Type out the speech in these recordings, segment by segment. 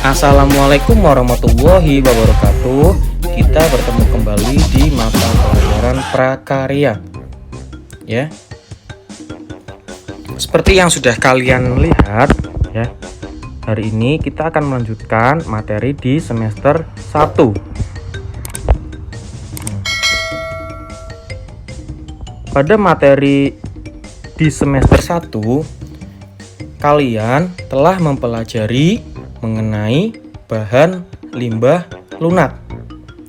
Assalamualaikum warahmatullahi wabarakatuh. Kita bertemu kembali di mata pelajaran prakarya. Ya. Seperti yang sudah kalian lihat, ya. Hari ini kita akan melanjutkan materi di semester 1. Pada materi di semester 1, kalian telah mempelajari mengenai bahan limbah lunak.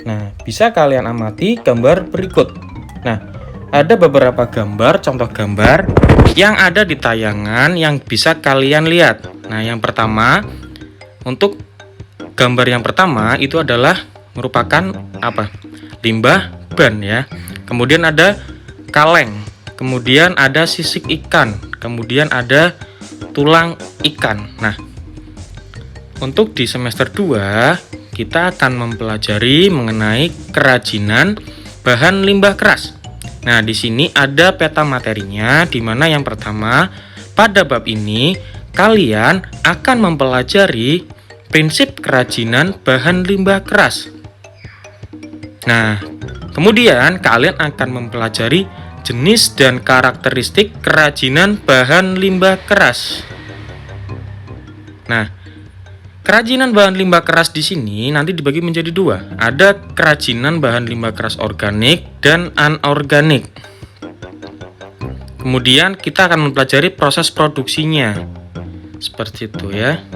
Nah, bisa kalian amati gambar berikut. Nah, ada beberapa gambar, contoh gambar yang ada di tayangan yang bisa kalian lihat. Nah, yang pertama, untuk gambar yang pertama itu adalah merupakan limbah ban ya. Kemudian ada kaleng, kemudian ada sisik ikan, kemudian ada tulang ikan. Nah, untuk di semester 2, kita akan mempelajari mengenai kerajinan bahan limbah keras. Nah, di sini ada peta materinya, di mana yang pertama, pada bab ini, kalian akan mempelajari prinsip kerajinan bahan limbah keras. Nah, kemudian kalian akan mempelajari jenis dan karakteristik kerajinan bahan limbah keras. Nah, kerajinan bahan limbah keras di sini nanti dibagi menjadi dua. Ada kerajinan bahan limbah keras organik dan anorganik. Kemudian kita akan mempelajari proses produksinya. Seperti itu ya.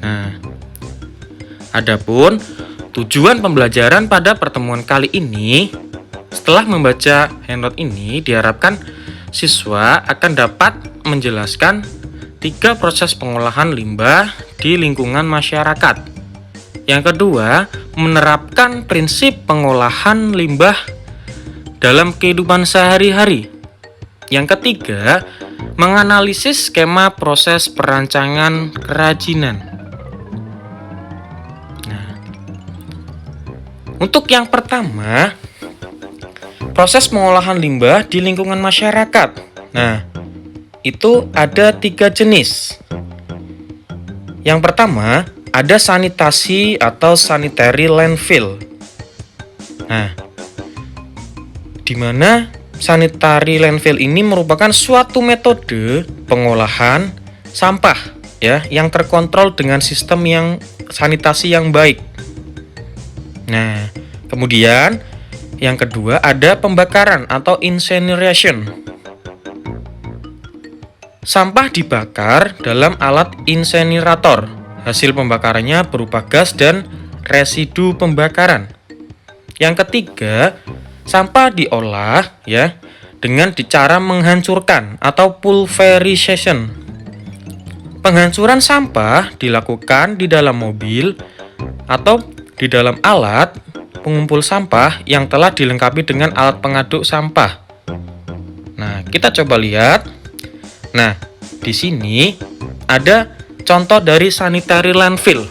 Nah, adapun tujuan pembelajaran pada pertemuan kali ini, setelah membaca handout ini, diharapkan siswa akan dapat menjelaskan 3 proses pengolahan limbah di lingkungan masyarakat. Yang kedua, menerapkan prinsip pengolahan limbah dalam kehidupan sehari-hari. Yang ketiga, menganalisis skema proses perancangan kerajinan. Nah, untuk yang pertama, proses pengolahan limbah di lingkungan masyarakat. Nah, itu ada 3 jenis. Yang pertama, ada sanitasi atau sanitary landfill. Nah, di mana sanitary landfill ini merupakan suatu metode pengolahan sampah ya, yang terkontrol dengan sistem yang sanitasi yang baik. Nah, kemudian yang kedua ada pembakaran atau incineration. Sampah dibakar dalam alat insenerator. Hasil pembakarannya berupa gas dan residu pembakaran. Yang ketiga, sampah diolah ya dengan cara menghancurkan atau pulverization. Penghancuran sampah dilakukan di dalam mobil atau di dalam alat pengumpul sampah yang telah dilengkapi dengan alat pengaduk sampah. Nah, kita coba lihat. Nah, di sini ada contoh dari sanitary landfill,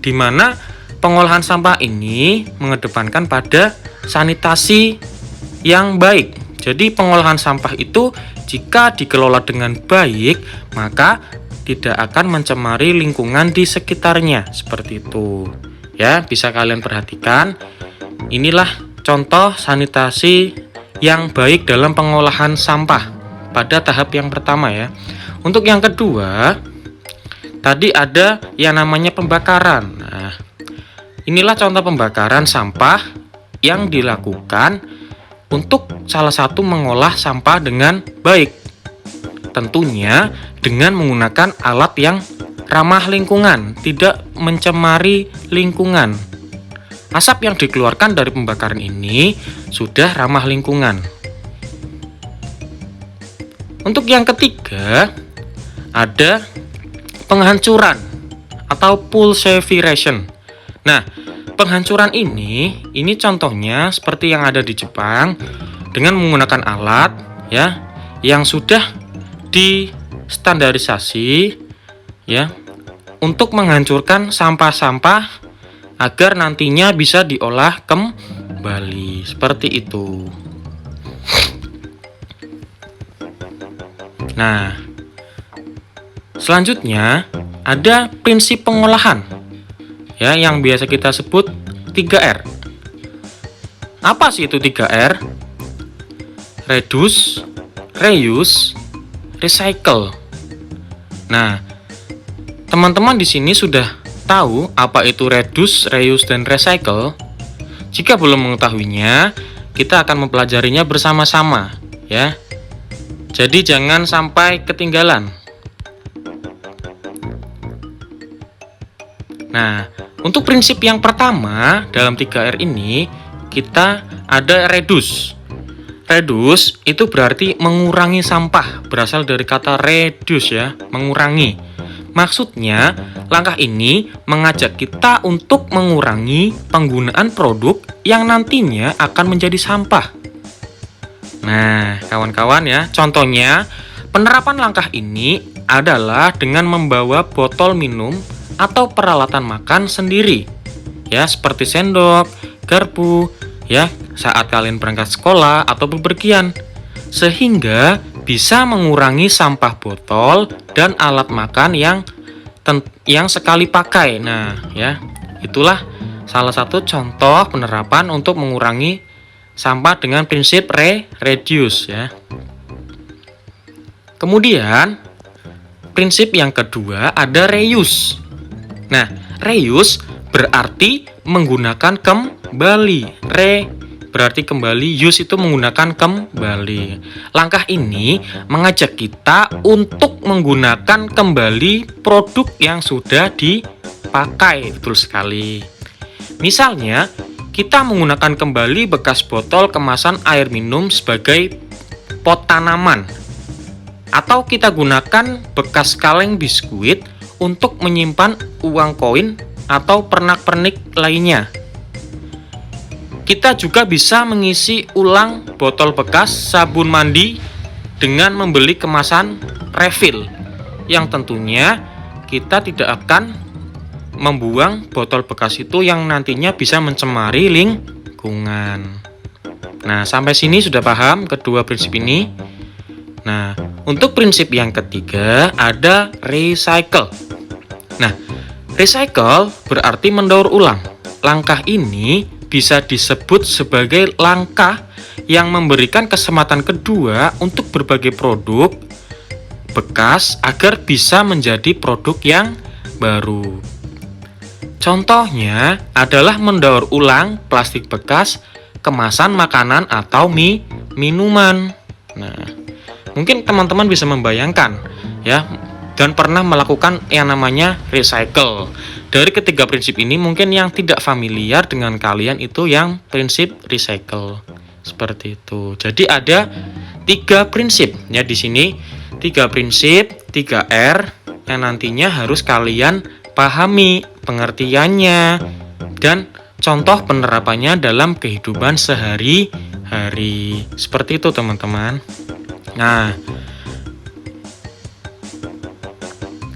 di mana pengolahan sampah ini mengedepankan pada sanitasi yang baik. Jadi pengolahan sampah itu jika dikelola dengan baik, maka tidak akan mencemari lingkungan di sekitarnya. Seperti itu. Ya, bisa kalian perhatikan. Inilah contoh sanitasi yang baik dalam pengolahan sampah pada tahap yang pertama ya. Untuk yang kedua, tadi ada yang namanya pembakaran. Nah, inilah contoh pembakaran sampah yang dilakukan untuk salah satu mengolah sampah dengan baik. Tentunya dengan menggunakan alat yang ramah lingkungan, tidak mencemari lingkungan. Asap yang dikeluarkan dari pembakaran ini sudah ramah lingkungan. Untuk yang ketiga, ada penghancuran atau pulverization. Nah, penghancuran ini contohnya seperti yang ada di Jepang dengan menggunakan alat ya yang sudah distandarisasi ya untuk menghancurkan sampah-sampah agar nantinya bisa diolah kembali. Seperti itu. Nah, selanjutnya ada prinsip pengolahan ya yang biasa kita sebut 3R. Apa sih itu 3R? Reduce, reuse, recycle. Nah, teman-teman di sini sudah tahu apa itu reduce, reuse, dan recycle? Jika belum mengetahuinya, kita akan mempelajarinya bersama-sama ya. Jadi jangan sampai ketinggalan. Nah, untuk prinsip yang pertama dalam 3R ini, kita ada reduce. Reduce itu berarti mengurangi sampah, berasal dari kata reduce ya, mengurangi. Maksudnya, langkah ini mengajak kita untuk mengurangi penggunaan produk yang nantinya akan menjadi sampah. Nah, kawan-kawan ya, contohnya penerapan langkah ini adalah dengan membawa botol minum atau peralatan makan sendiri ya, seperti sendok, garpu ya, saat kalian berangkat sekolah atau bepergian, sehingga bisa mengurangi sampah botol dan alat makan yang sekali pakai. Nah ya, itulah salah satu contoh penerapan untuk mengurangi sampah dengan prinsip reduce ya. Kemudian prinsip yang kedua ada reuse. Nah, reuse berarti menggunakan kembali. Berarti kembali, use itu menggunakan kembali. Langkah ini mengajak kita untuk menggunakan kembali produk yang sudah dipakai. Betul sekali. Misalnya, kita menggunakan kembali bekas botol kemasan air minum sebagai pot tanaman. Atau kita gunakan bekas kaleng biskuit untuk menyimpan uang koin atau pernak-pernik lainnya. Kita juga bisa mengisi ulang botol bekas sabun mandi dengan membeli kemasan refill, yang tentunya kita tidak akan membuang botol bekas itu yang nantinya bisa mencemari lingkungan. Nah, sampai sini sudah paham kedua prinsip ini? Nah, untuk prinsip yang ketiga ada recycle. Nah, recycle berarti mendaur ulang. Langkah ini bisa disebut sebagai langkah yang memberikan kesempatan kedua untuk berbagai produk bekas agar bisa menjadi produk yang baru. Contohnya adalah mendaur ulang plastik bekas, kemasan makanan atau minuman. Nah, mungkin teman-teman bisa membayangkan ya, dan pernah melakukan yang namanya recycle. Dari ketiga prinsip ini mungkin yang tidak familiar dengan kalian itu yang prinsip recycle. Seperti itu. Jadi ada 3 prinsip ya di sini. 3 prinsip, 3R yang nantinya harus kalian pahami pengertiannya dan contoh penerapannya dalam kehidupan sehari-hari. Seperti itu, teman-teman. Nah,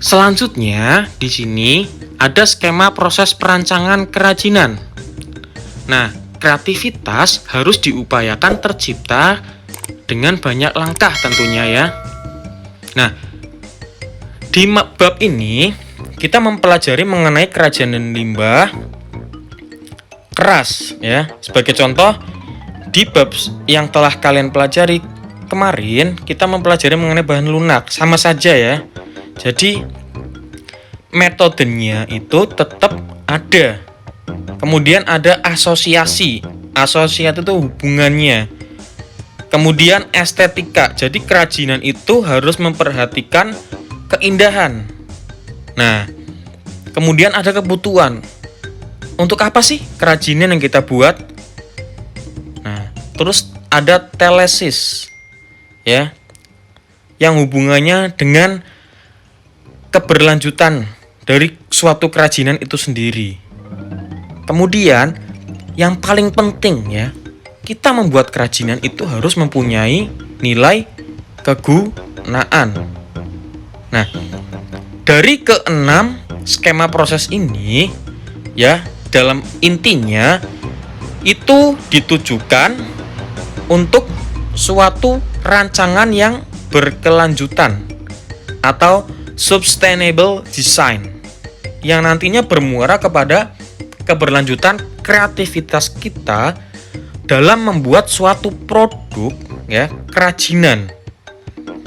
selanjutnya di sini ada skema proses perancangan kerajinan. Nah, kreativitas harus diupayakan tercipta dengan banyak langkah tentunya ya. Nah, di bab ini kita mempelajari mengenai kerajinan limbah keras ya. Sebagai contoh, di bab yang telah kalian pelajari kemarin kita mempelajari mengenai bahan lunak, sama saja ya. Jadi metodenya itu tetap ada. Kemudian ada asosiasi. Asosiasi itu hubungannya. Kemudian estetika. Jadi kerajinan itu harus memperhatikan keindahan. Nah, kemudian ada kebutuhan. Untuk apa sih kerajinan yang kita buat? Nah, terus ada telesis. Ya. Yang hubungannya dengan keberlanjutan dari suatu kerajinan itu sendiri. Kemudian yang paling penting ya, kita membuat kerajinan itu harus mempunyai nilai kegunaan. Nah, dari ke-6 skema proses ini ya, dalam intinya itu ditujukan untuk suatu rancangan yang berkelanjutan atau sustainable design yang nantinya bermuara kepada keberlanjutan kreativitas kita dalam membuat suatu produk ya, kerajinan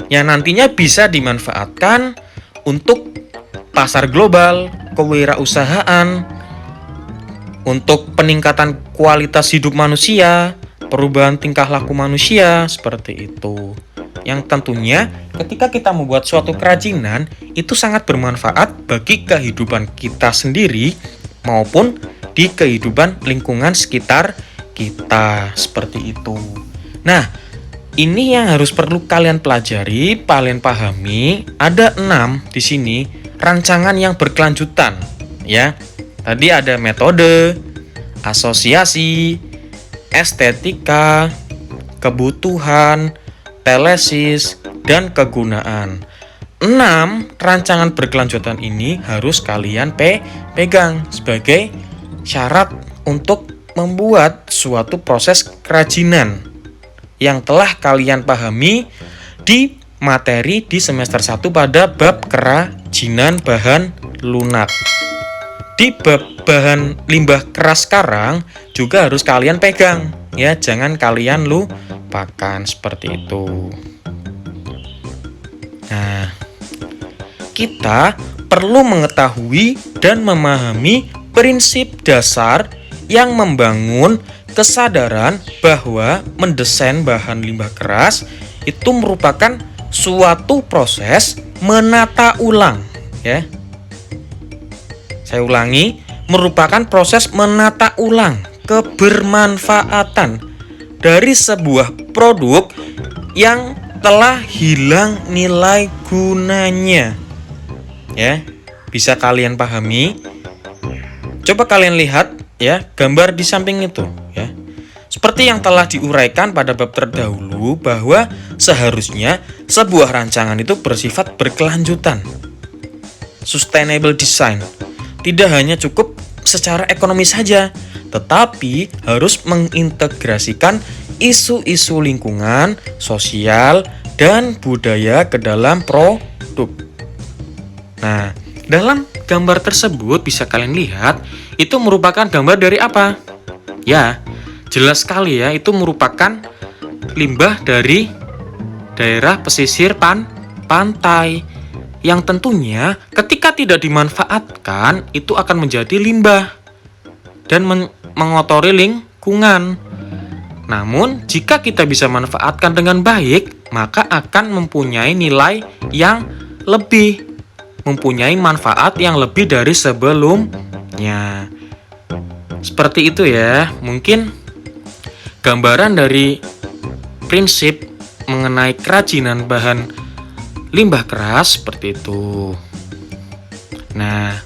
yang nantinya bisa dimanfaatkan untuk pasar global, kewirausahaan, untuk peningkatan kualitas hidup manusia, perubahan tingkah laku manusia, seperti itu. Yang tentunya ketika kita membuat suatu kerajinan itu sangat bermanfaat bagi kehidupan kita sendiri maupun di kehidupan lingkungan sekitar kita, seperti itu. Nah, ini yang harus perlu kalian pelajari, kalian pahami. Ada 6 di sini rancangan yang berkelanjutan, ya. Tadi ada metode, asosiasi, estetika, kebutuhan, telesis, dan kegunaan. 6 rancangan berkelanjutan ini harus kalian pegang sebagai syarat untuk membuat suatu proses kerajinan yang telah kalian pahami di materi di semester 1 pada bab kerajinan bahan lunak. Di bab bahan limbah keras karang juga harus kalian pegang, ya, jangan kalian lupakan, seperti itu. Nah, kita perlu mengetahui dan memahami prinsip dasar yang membangun kesadaran bahwa mendesain bahan limbah keras itu merupakan suatu proses menata ulang, ya. Saya ulangi, merupakan proses menata ulang kebermanfaatan dari sebuah produk yang telah hilang nilai gunanya. Ya, bisa kalian pahami? Coba kalian lihat ya gambar di samping itu, ya. Seperti yang telah diuraikan pada bab terdahulu bahwa seharusnya sebuah rancangan itu bersifat berkelanjutan. Sustainable design tidak hanya cukup secara ekonomi saja, tetapi harus mengintegrasikan isu-isu lingkungan, sosial, dan budaya ke dalam produk. Nah, dalam gambar tersebut bisa kalian lihat itu merupakan gambar dari apa? Ya, jelas sekali ya, itu merupakan limbah dari daerah pesisir pantai yang tentunya ketika tidak dimanfaatkan itu akan menjadi limbah dan mengotori lingkungan. Namun, jika kita bisa manfaatkan dengan baik, maka akan mempunyai nilai yang lebih, mempunyai manfaat yang lebih dari sebelumnya. Seperti itu ya, mungkin gambaran dari prinsip mengenai kerajinan bahan limbah keras seperti itu. Nah,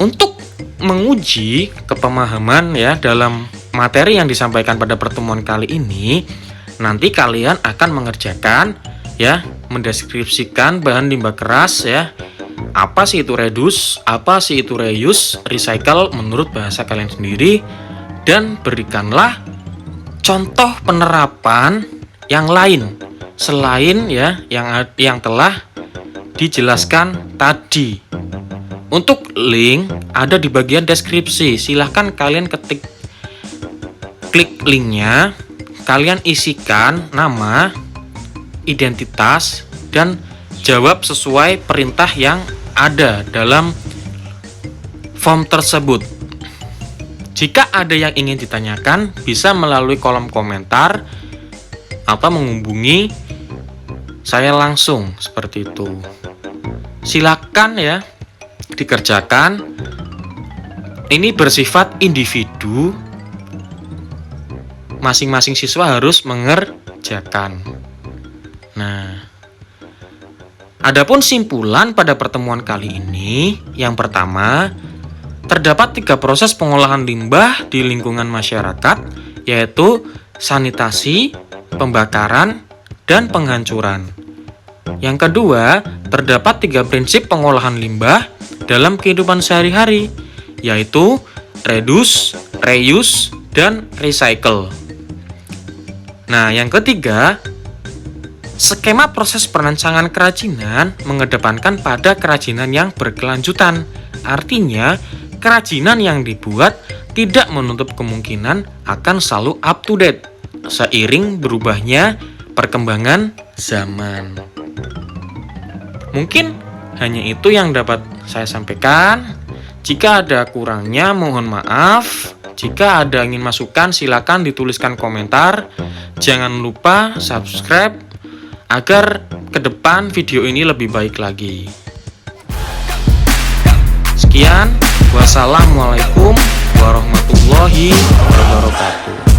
untuk menguji kepemahaman ya dalam materi yang disampaikan pada pertemuan kali ini, nanti kalian akan mengerjakan ya, mendeskripsikan bahan limbah keras ya. Apa sih itu reduce, apa sih itu reuse, recycle menurut bahasa kalian sendiri, dan berikanlah contoh penerapan yang lain selain ya yang telah dijelaskan tadi. Untuk link ada di bagian deskripsi. Silahkan kalian klik linknya, kalian isikan nama, identitas, dan jawab sesuai perintah yang ada dalam form tersebut. Jika ada yang ingin ditanyakan, bisa melalui kolom komentar atau menghubungi saya langsung, seperti itu. Silakan ya dikerjakan. Ini bersifat individu. Masing-masing siswa harus mengerjakan. Nah, adapun simpulan pada pertemuan kali ini, yang pertama, terdapat 3 proses pengolahan limbah di lingkungan masyarakat, yaitu sanitasi, pembakaran, dan penghancuran. Yang kedua, terdapat 3 prinsip pengolahan limbah dalam kehidupan sehari-hari, yaitu reduce, reuse, dan recycle. Nah, yang ketiga, Skema proses perancangan kerajinan mengedepankan pada kerajinan yang berkelanjutan. Artinya, kerajinan yang dibuat tidak menutup kemungkinan akan selalu up to date seiring berubahnya perkembangan zaman. Mungkin hanya itu yang dapat saya sampaikan. Jika ada kurangnya mohon maaf. Jika ada ingin masukan silakan dituliskan komentar. Jangan lupa subscribe agar ke depan video ini lebih baik lagi. Sekian, wassalamualaikum warahmatullahi wabarakatuh.